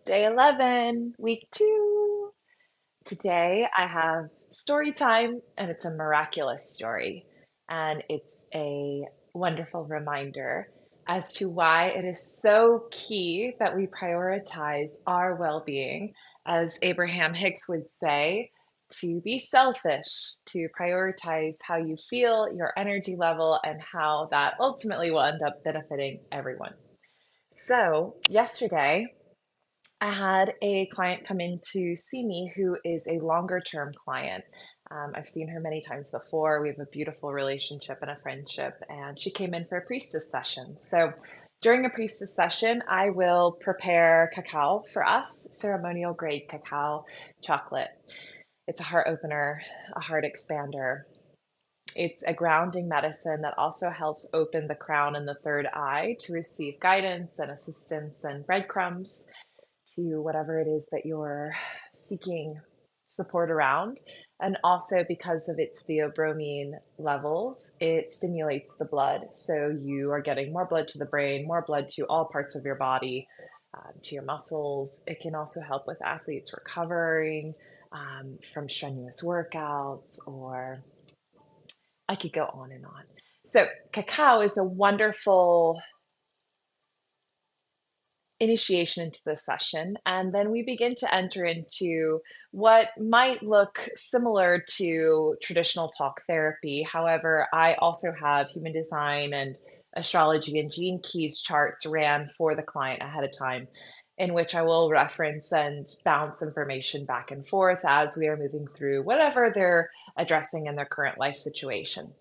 Day 11, week 2. Today I have story time, and it's a miraculous story. And it's a wonderful reminder as to why it is so key that we prioritize our well being, as Abraham Hicks would say, to be selfish, to prioritize how you feel, your energy level, and how that ultimately will end up benefiting everyone. So, yesterday, I had a client come in to see me who is a longer term client. I've seen her many times before. We have a beautiful relationship and a friendship, and she came in for a priestess session. So, during a priestess session, I will prepare cacao for us, ceremonial grade cacao chocolate. It's a heart opener, a heart expander. It's a grounding medicine that also helps open the crown and the third eye to receive guidance and assistance and breadcrumbs to whatever it is that you're seeking support around. And also, because of its theobromine levels, it stimulates the blood. So you are getting more blood to the brain, more blood to all parts of your body, to your muscles. It can also help with athletes recovering from strenuous workouts, or I could go on and on. So, cacao is a wonderful initiation into the session, and then we begin to enter into what might look similar to traditional talk therapy. However, I also have human design and astrology and gene keys charts ran for the client ahead of time, in which I will reference and bounce information back and forth as we are moving through whatever they're addressing in their current life situation.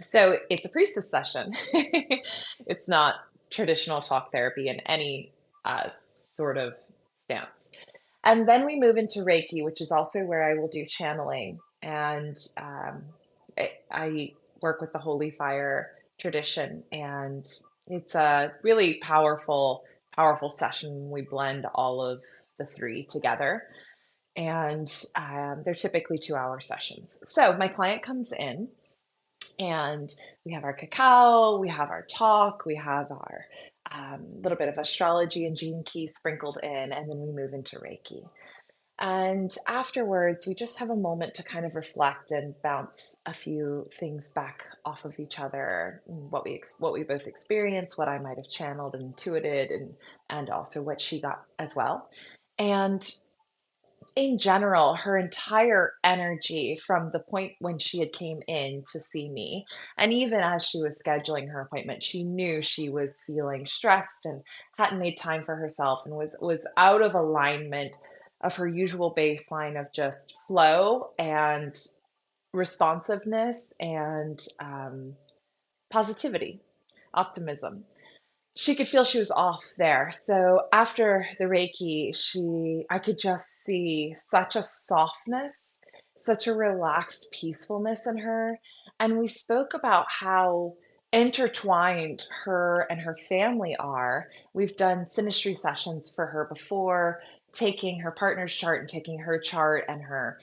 So it's a priestess session. It's not traditional talk therapy in any uh, sort of stance. And then we move into Reiki, which is also where I will do channeling. And I work with the Holy Fire tradition. And it's a really powerful session. We blend all of the three together. And they're typically 2-hour sessions. So my client comes in, and we have our cacao, we have our talk, we have our little bit of astrology and gene keys sprinkled in, and then we move into Reiki. And afterwards, we just have a moment to kind of reflect and bounce a few things back off of each other, what we both experienced, what I might have channeled and intuited, and also what she got as well. And in general, her entire energy from the point when she had came in to see me, and even as she was scheduling her appointment, she knew she was feeling stressed and hadn't made time for herself and was out of alignment of her usual baseline of just flow and responsiveness and positivity, optimism. She could feel she was off there. So after the Reiki, I could just see such a softness, such a relaxed peacefulness in her. And we spoke about how intertwined her and her family are. We've done synastry sessions for her before, taking her partner's chart and taking her chart and her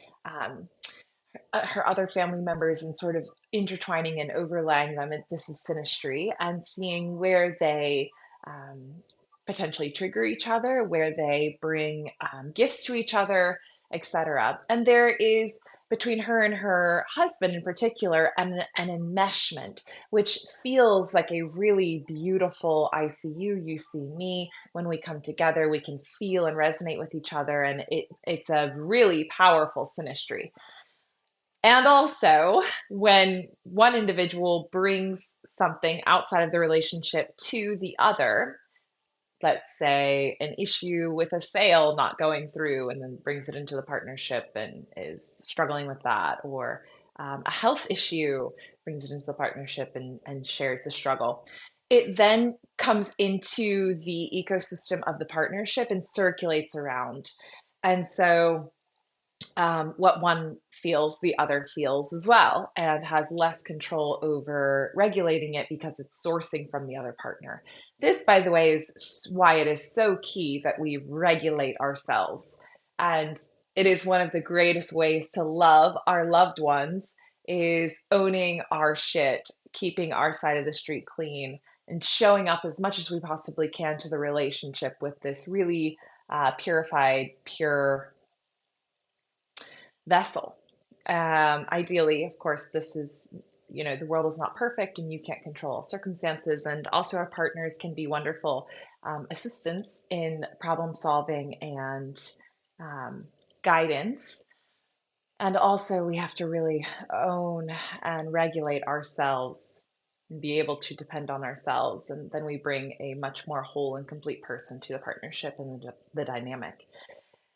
other family members and sort of intertwining and overlaying them. And this is synastry, and seeing where they um, potentially trigger each other, where they bring gifts to each other, etc. And there is, between her and her husband in particular, an enmeshment, which feels like a really beautiful I see you see me. When we come together, we can feel and resonate with each other, and it's a really powerful synastry. And also, when one individual brings something outside of the relationship to the other, let's say an issue with a sale not going through, and then brings it into the partnership and is struggling with that, or a health issue, brings it into the partnership and shares the struggle. It then comes into the ecosystem of the partnership and circulates around. And so what one feels, the other feels as well, and has less control over regulating it because it's sourcing from the other partner. This, by the way, is why it is so key that we regulate ourselves. And it is one of the greatest ways to love our loved ones is owning our shit, keeping our side of the street clean, and showing up as much as we possibly can to the relationship with this really purified, pure vessel. Ideally, of course, this is, the world is not perfect and you can't control circumstances. And also, our partners can be wonderful assistants in problem solving and um, guidance. And also, we have to really own and regulate ourselves and be able to depend on ourselves. And then we bring a much more whole and complete person to the partnership and the dynamic.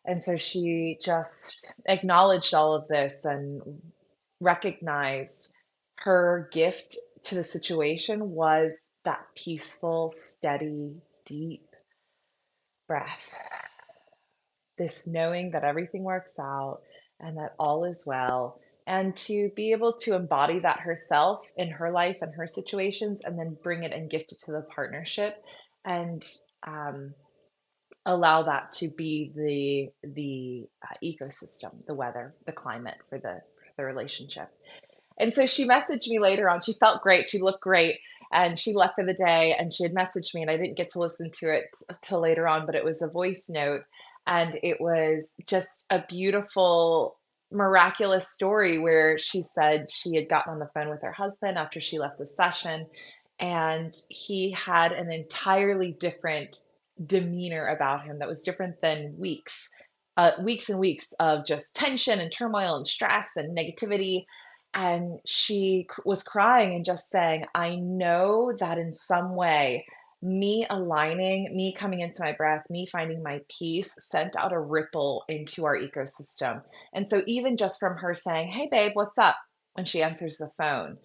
And so she just acknowledged all of this and recognized her gift to the situation was that peaceful, steady, deep breath. This knowing that everything works out and that all is well. And to be able to embody that herself in her life and her situations, and then bring it and gift it to the partnership, and um, allow that to be the ecosystem, the weather, the climate for the relationship. And so she messaged me later on. She felt great. She looked great. And she left for the day. And she had messaged me, and I didn't get to listen to it till later on, but it was a voice note. And it was just a beautiful, miraculous story where she said she had gotten on the phone with her husband after she left the session. And he had an entirely different demeanor about him that was different than weeks and weeks of just tension and turmoil and stress and negativity. And she was crying and just saying, I know that in some way, me aligning, me coming into my breath, me finding my peace sent out a ripple into our ecosystem. And so, even just from her saying, Hey, babe, what's up? When she answers the phone,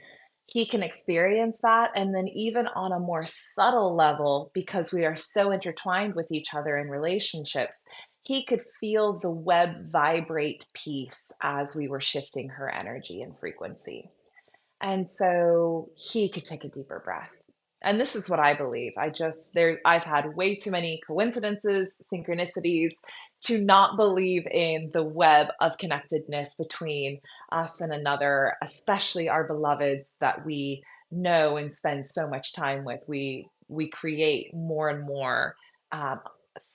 he can experience that. And then, even on a more subtle level, because we are so intertwined with each other in relationships, he could feel the web vibrate peace as we were shifting her energy and frequency. And so he could take a deeper breath. And this is what I believe. I've had way too many coincidences, synchronicities to not believe in the web of connectedness between us and another, especially our beloveds that we know and spend so much time with. We create more and more um,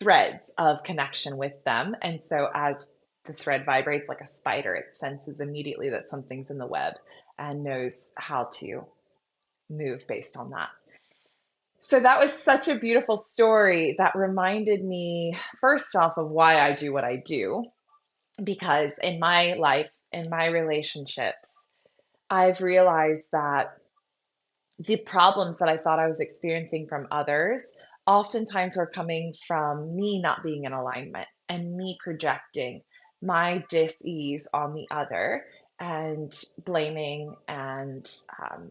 threads of connection with them. And so as the thread vibrates like a spider, it senses immediately that something's in the web and knows how to move based on that. So that was such a beautiful story that reminded me, first off, of why I do what I do. Because in my life, in my relationships, I've realized that the problems that I thought I was experiencing from others oftentimes were coming from me not being in alignment and me projecting my dis-ease on the other and blaming and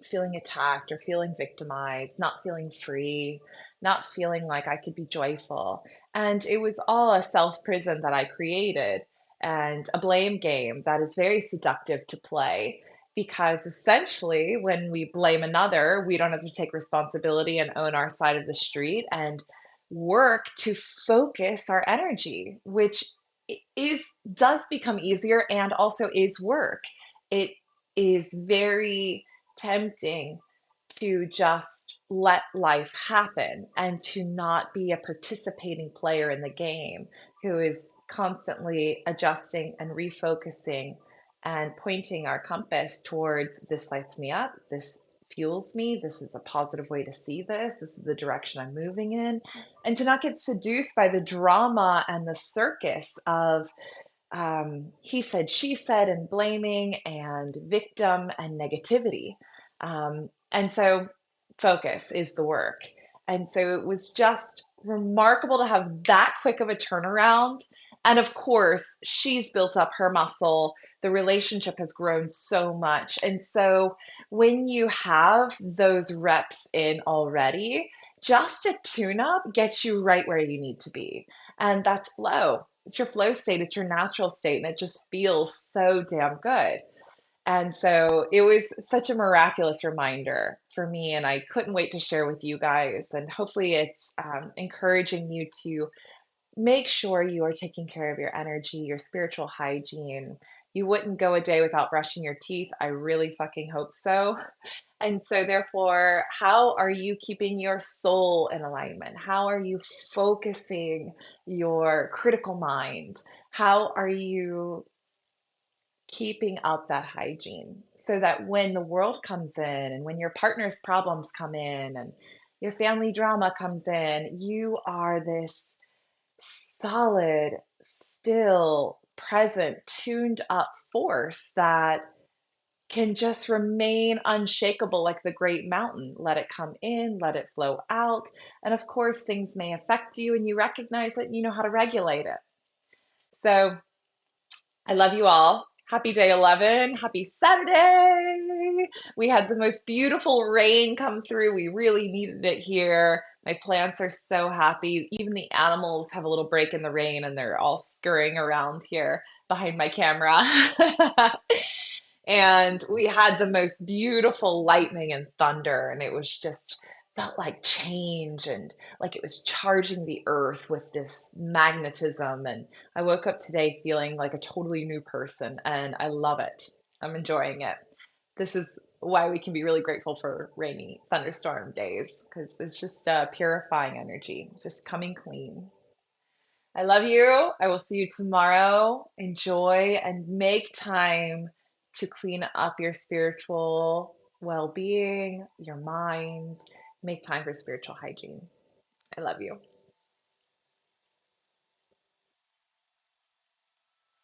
feeling attacked or feeling victimized, not feeling free, not feeling like I could be joyful. And it was all a self prison that I created and a blame game that is very seductive to play because essentially, when we blame another, we don't have to take responsibility and own our side of the street and work to focus our energy, which is does become easier and also is work. It is very tempting to just let life happen and to not be a participating player in the game who is constantly adjusting and refocusing and pointing our compass towards this lights me up, this fuels me, this is a positive way to see this is the direction I'm moving in, and to not get seduced by the drama and the circus of he said, she said, and blaming and victim and negativity. And so focus is the work. And so it was just remarkable to have that quick of a turnaround. And of course, she's built up her muscle. The relationship has grown so much. And so when you have those reps in already, just a tune up gets you right where you need to be. And that's flow. It's your flow state, it's your natural state, and it just feels so damn good. And so it was such a miraculous reminder for me, and I couldn't wait to share with you guys. And hopefully, it's encouraging you to make sure you are taking care of your energy, your spiritual hygiene, You wouldn't go a day without brushing your teeth. I really fucking hope so. And so, therefore, how are you keeping your soul in alignment? How are you focusing your critical mind? How are you keeping up that hygiene so that when the world comes in and when your partner's problems come in and your family drama comes in, you are this solid, still, present, tuned up force that can just remain unshakable like the great mountain. Let it come in, let it flow out. And of course, things may affect you and you recognize it and you know how to regulate it. So I love you all. Happy day 11. Happy Saturday. We had the most beautiful rain come through. We really needed it here. My plants are so happy. Even the animals have a little break in the rain and they're all scurrying around here behind my camera. And we had the most beautiful lightning and thunder, and it was just felt like change and like it was charging the earth with this magnetism. And I woke up today feeling like a totally new person, and I love it. I'm enjoying it. This is why we can be really grateful for rainy thunderstorm days because it's just purifying energy, just coming clean. I love you. I will see you tomorrow. Enjoy and make time to clean up your spiritual well being, your mind. Make time for spiritual hygiene. I love you.